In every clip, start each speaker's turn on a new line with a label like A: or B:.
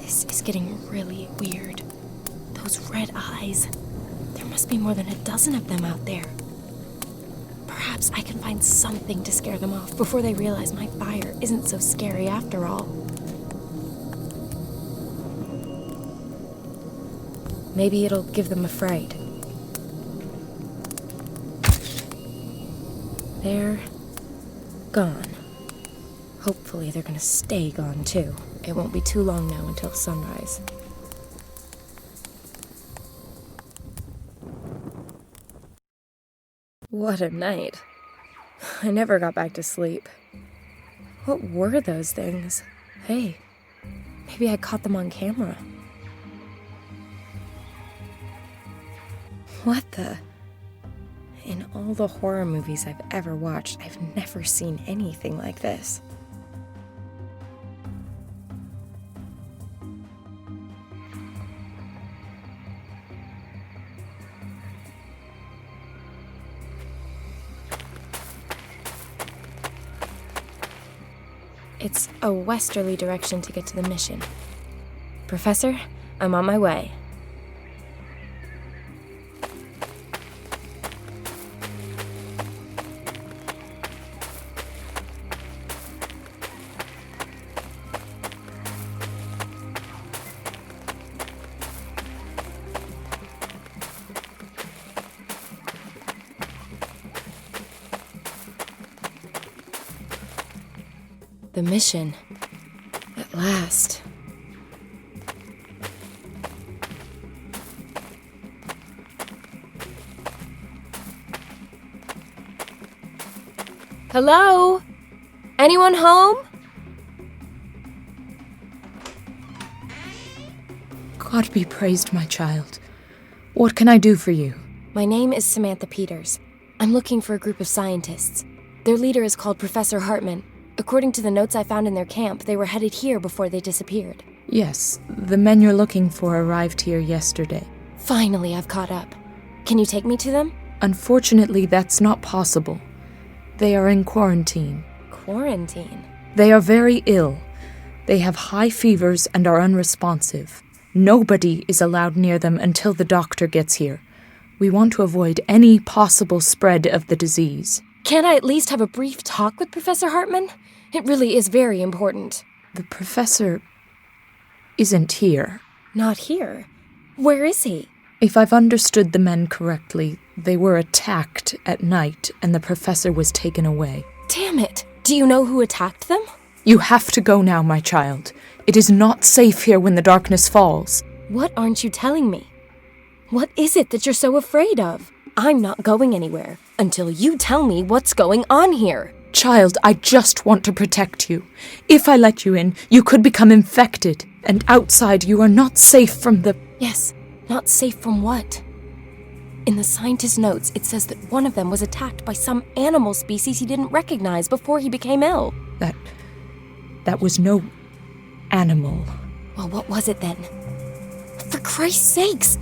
A: This is getting really weird. Those red eyes. There must be more than a dozen of them out there. Perhaps I can find something to scare them off before they realize my fire isn't so scary after all. Maybe it'll give them a fright. They're gone. Hopefully they're gonna stay gone too. It won't be too long now until sunrise. What a night. I never got back to sleep. What were those things? Hey, maybe I caught them on camera. What the? In all the horror movies I've ever watched, I've never seen anything like this. It's a westerly direction to get to the mission. Professor, I'm on my way. The mission. At last. Hello? Anyone home?
B: God be praised, my child. What can I do for you?
A: My name is Сэм Piters. I'm looking for a group of scientists. Their leader is called Professor Hartman. According to the notes I found in their camp, they were headed here before they disappeared.
B: Yes, the men you're looking for arrived here yesterday.
A: Finally, I've caught up. Can you take me to them?
B: Unfortunately, that's not possible. They are in quarantine.
A: Quarantine?
B: They are very ill. They have high fevers and are unresponsive. Nobody is allowed near them until the doctor gets here. We want to avoid any possible spread of the disease.
A: Can't I at least have a brief talk with Professor Hartman? It really is very important.
B: The professor isn't here.
A: Not here? Where is he?
B: If I've understood the men correctly, they were attacked at night and the professor was taken away.
A: Damn it! Do you know who attacked them?
B: You have to go now, my child. It is not safe here when the darkness falls.
A: What aren't you telling me? What is it that you're so afraid of? I'm not going anywhere until you tell me what's going on here.
B: Child, I just want to protect you. If I let you in, you could become infected. And outside, you are not safe from the...
A: Yes, not safe from what? In the scientist's notes, it says that one of them was attacked by some animal species he didn't recognize before he became ill.
B: That was no animal.
A: Well, what was it then? For Christ's sakes!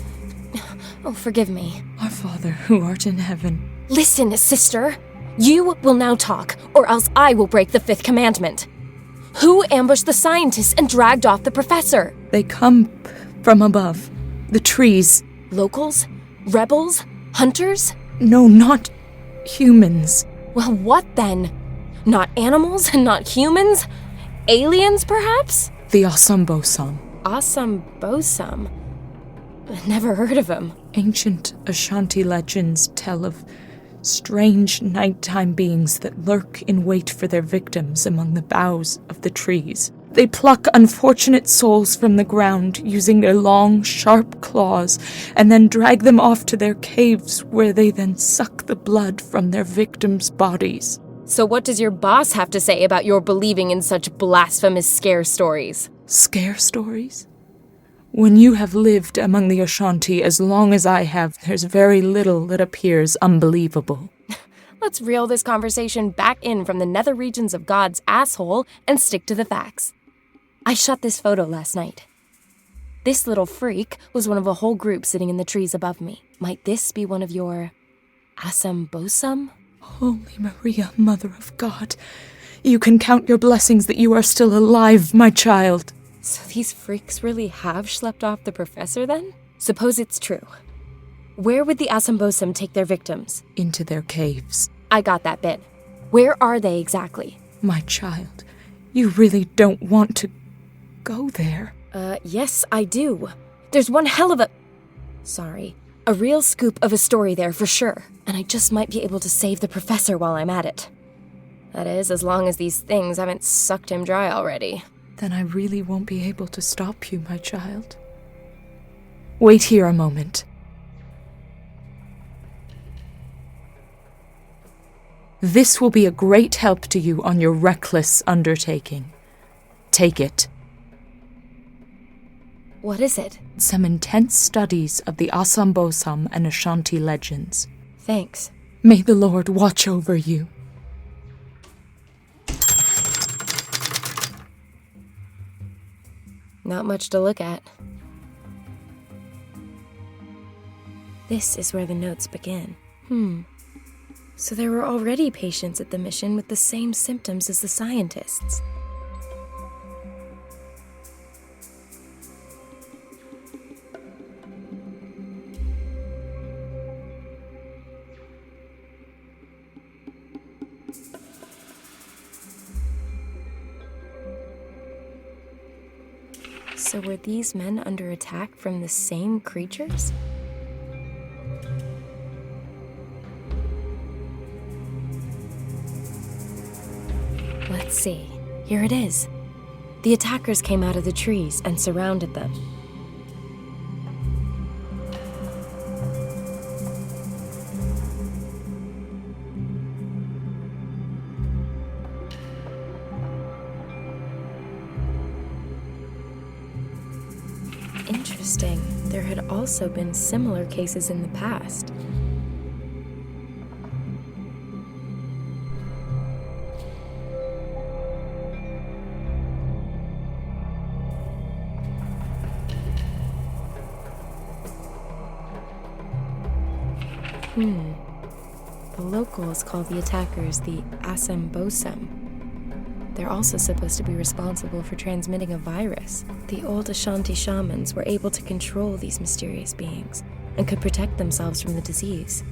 A: Oh, forgive me.
B: Our Father, who art in heaven.
A: Listen, sister. You will now talk, or else I will break the 5th commandment. Who ambushed the scientists and dragged off the professor?
B: They come from above. The trees.
A: Locals? Rebels? Hunters?
B: No, not humans.
A: Well, what then? Not animals and not humans? Aliens, perhaps?
B: The asambosam.
A: Asambosam? Never heard of him.
B: Ancient Ashanti legends tell of strange nighttime beings that lurk in wait for their victims among the boughs of the trees. They pluck unfortunate souls from the ground using their long, sharp claws and then drag them off to their caves where they then suck the blood from their victims' bodies.
A: So what does your boss have to say about your believing in such blasphemous scare stories?
B: Scare stories? When you have lived among the Ashanti as long as I have, there's very little that appears unbelievable.
A: Let's reel this conversation back in from the nether regions of God's asshole and stick to the facts. I shot this photo last night. This little freak was one of a whole group sitting in the trees above me. Might this be one of your asambosam?
B: Holy Maria, Mother of God, you can count your blessings that you are still alive, my child.
A: So these freaks really have schlepped off the professor then? Suppose it's true. Where would the asambosam take their victims?
B: Into their caves.
A: I got that bit. Where are they exactly?
B: My child, you really don't want to go there.
A: Yes, I do. There's one hell of a real scoop of a story there for sure. And I just might be able to save the professor while I'm at it. That is, as long as these things haven't sucked him dry already.
B: Then I really won't be able to stop you, my child. Wait here a moment. This will be a great help to you on your reckless undertaking. Take it.
A: What is it?
B: Some intense studies of the asambosam and ashanti legends.
A: Thanks.
B: May the Lord watch over you.
A: Not much to look at. This is where the notes begin. So there were already patients at the mission with the same symptoms as the scientists. So were these men under attack from the same creatures? Let's see. Here it is. The attackers came out of the trees and surrounded them. Interesting. There had also been similar cases in the past. The locals call the attackers the asambosam. They're also supposed to be responsible for transmitting a virus. The old Ashanti shamans were able to control these mysterious beings and could protect themselves from the disease.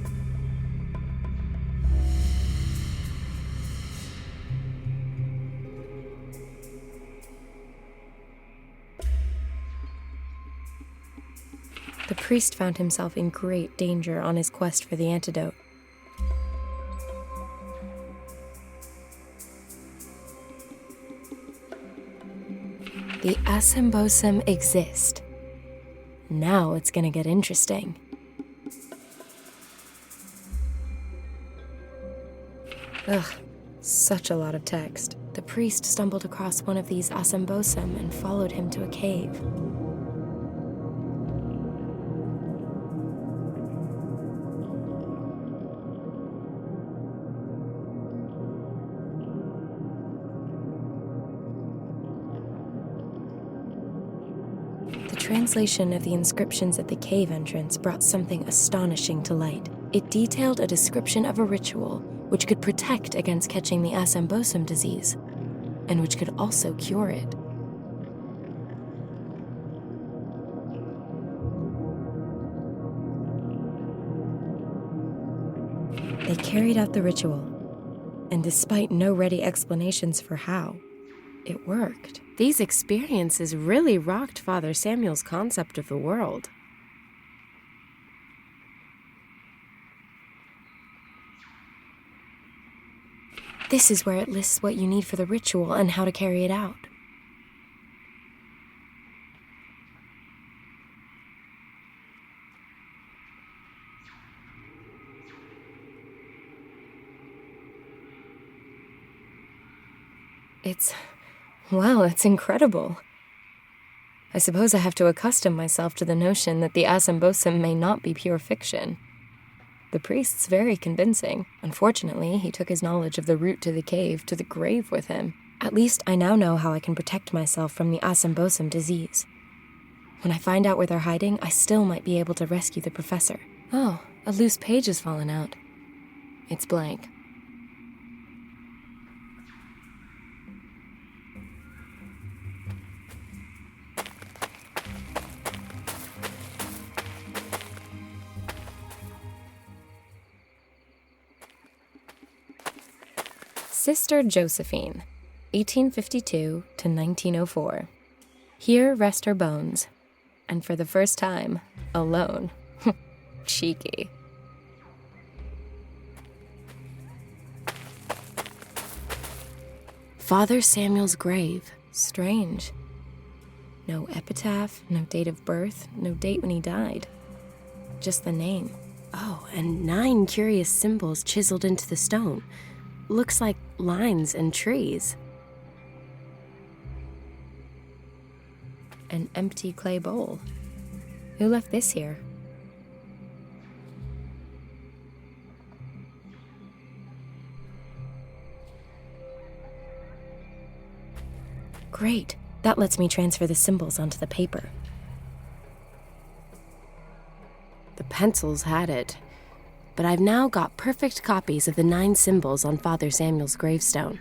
A: The priest found himself in great danger on his quest for the antidote. The asambosam exist. Now it's gonna get interesting. Ugh, such a lot of text. The priest stumbled across one of these asambosam and followed him to a cave. The translation of the inscriptions at the cave entrance brought something astonishing to light. It detailed a description of a ritual which could protect against catching the asambosam disease, and which could also cure it. They carried out the ritual, and despite no ready explanations for how, it worked. These experiences really rocked Father Samuel's concept of the world. This is where it lists what you need for the ritual and how to carry it out. It's incredible. I suppose I have to accustom myself to the notion that the asambosam may not be pure fiction. The priest's very convincing. Unfortunately, he took his knowledge of the route to the cave to the grave with him. At least I now know how I can protect myself from the asambosam disease. When I find out where they're hiding, I still might be able to rescue the professor. Oh, a loose page has fallen out. It's blank. Sister Josephine, 1852 to 1904. Here rest her bones, and for the first time, alone. Cheeky. Father Samuel's grave. Strange. No epitaph, no date of birth, no date when he died. Just the name. Oh, and 9 curious symbols chiseled into the stone. Looks like lines and trees. An empty clay bowl. Who left this here? Great. That lets me transfer the symbols onto the paper. The pencils had it, but I've now got perfect copies of the 9 symbols on Father Samuel's gravestone.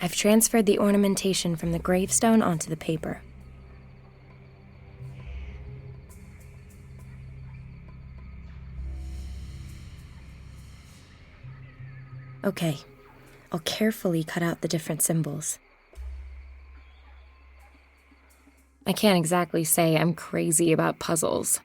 A: I've transferred the ornamentation from the gravestone onto the paper. Okay, I'll carefully cut out the different symbols. I can't exactly say I'm crazy about puzzles.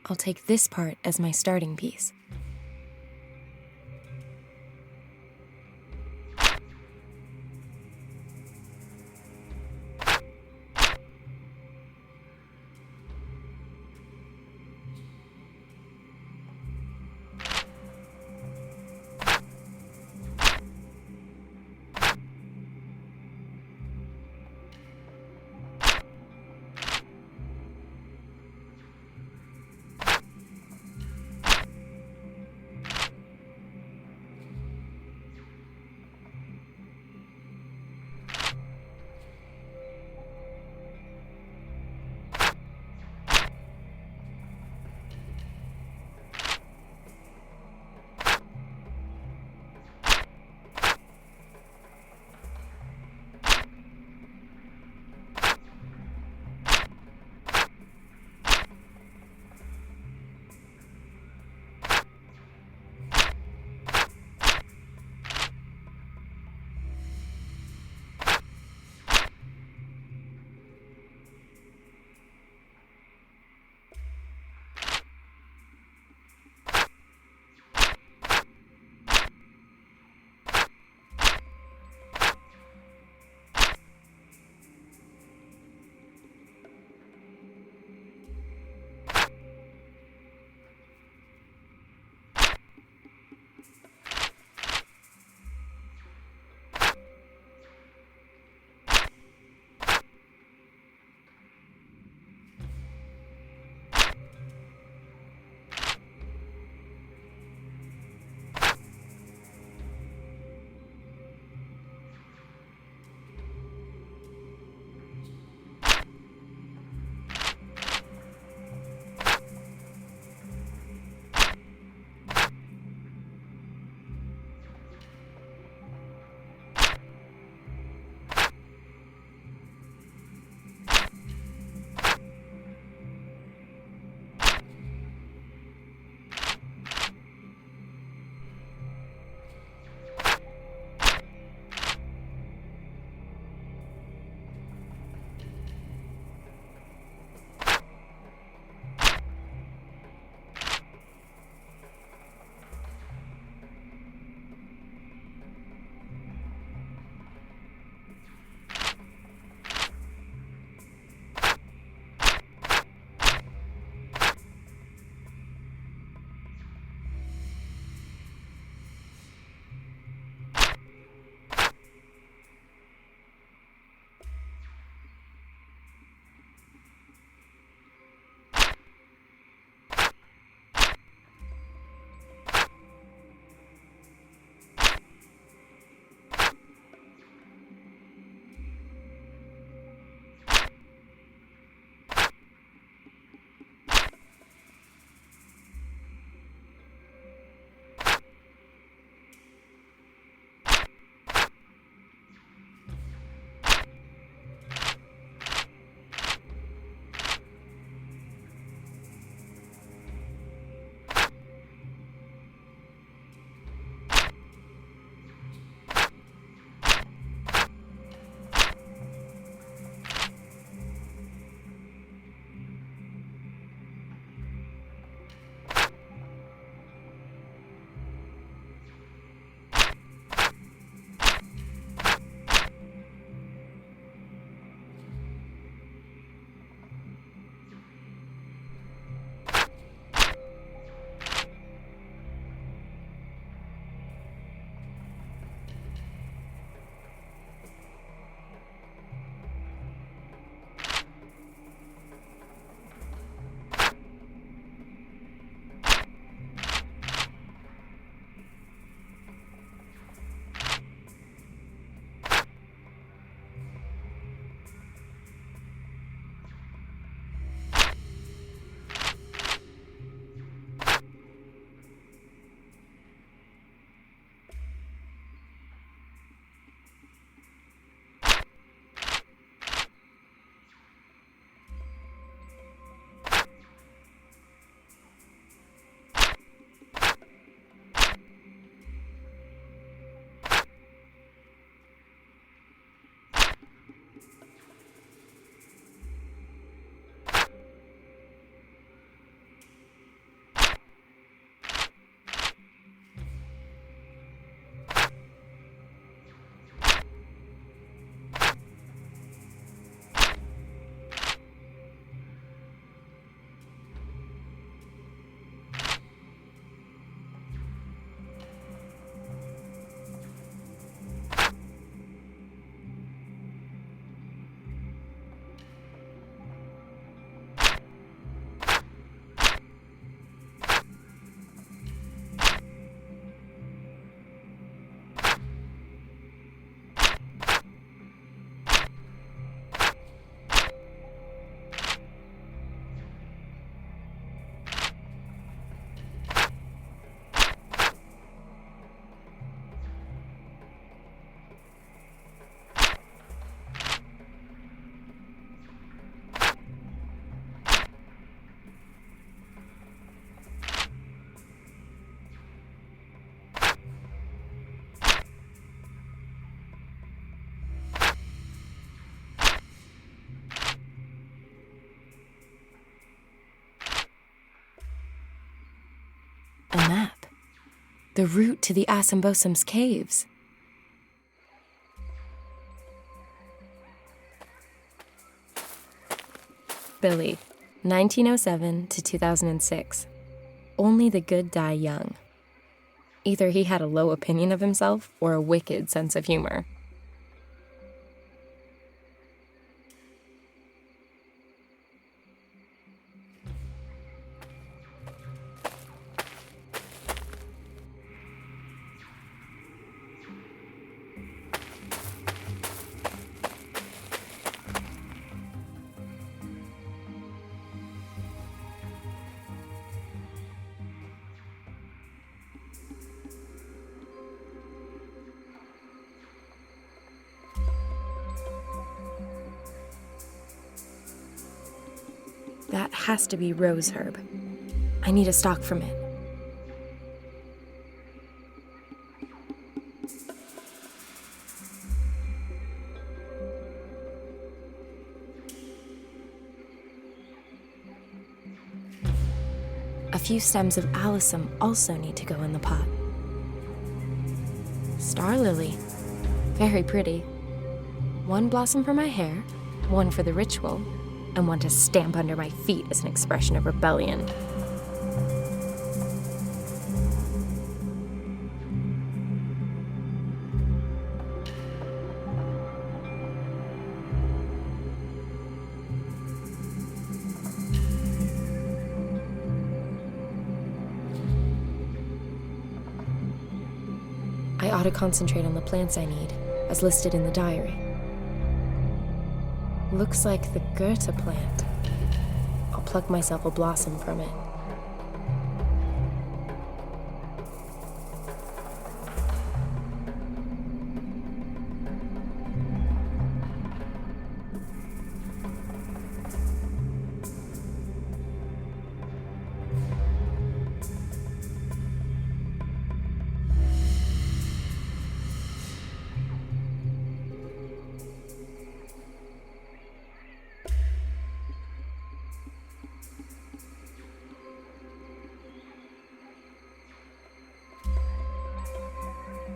A: I'll take this part as my starting piece. A map. The route to the Assanbosam's caves. Billy, 1907 to 2006. Only the good die young. Either he had a low opinion of himself or a wicked sense of humor. That has to be rose herb. I need a stalk from it. A few stems of alyssum also need to go in the pot. Star lily. Very pretty. One blossom for my hair, one for the ritual, and one to stamp under my feet as an expression of rebellion. I ought to concentrate on the plants I need, as listed in the diary. Looks like the Goethe plant. I'll pluck myself a blossom from it.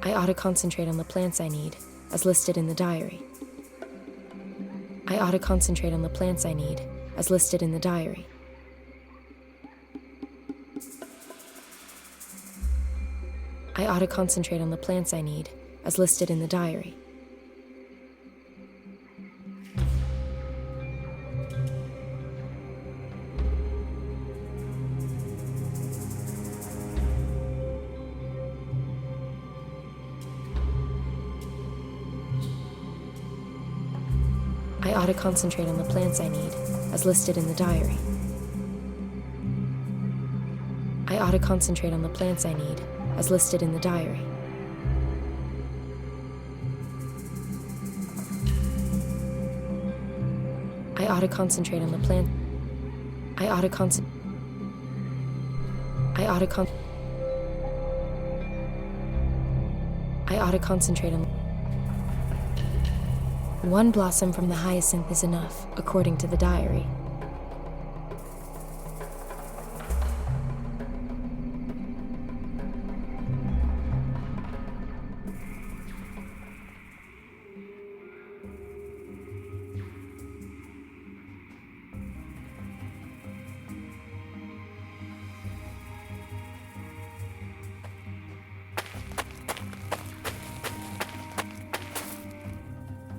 A: I ought to concentrate on the plants I need, as listed in the diary. I ought to concentrate on the plants I need, as listed in the diary. I ought to concentrate on the plants I need, as listed in the diary. I ought to concentrate on the plants I need, as listed in the diary. I ought to concentrate on the plants I need, as listed in the diary. I ought to concentrate on the plant. I ought to I ought to I ought to concentrate on. One blossom from the hyacinth is enough, according to the diary.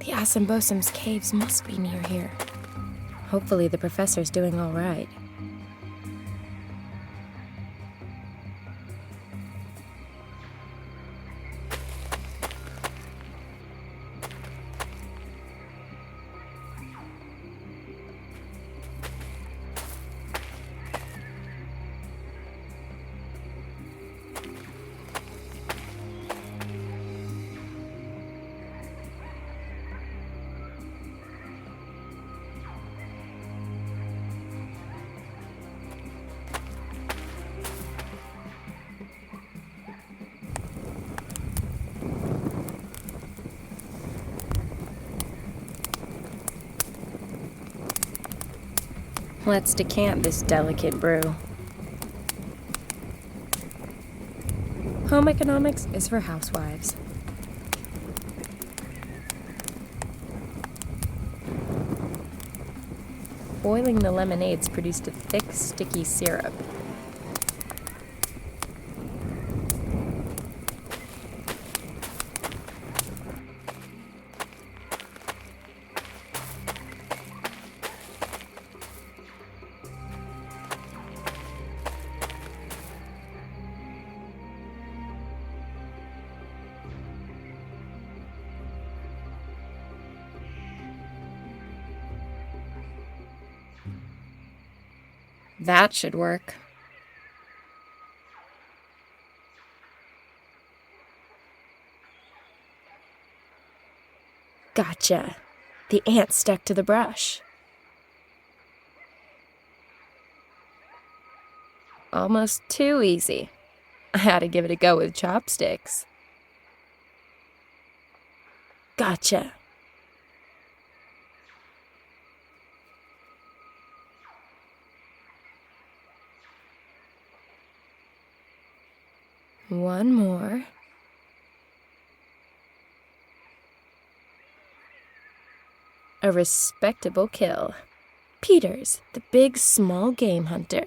A: The Assanbosam's caves must be near here. Hopefully the professor's doing all right. Let's decant this delicate brew. Home economics is for housewives. Boiling the lemonades produced a thick, sticky syrup. That should work. Gotcha. The ant stuck to the brush. Almost too easy. I had to give it a go with chopsticks. Gotcha. One more. A respectable kill. Peters, the big small game hunter.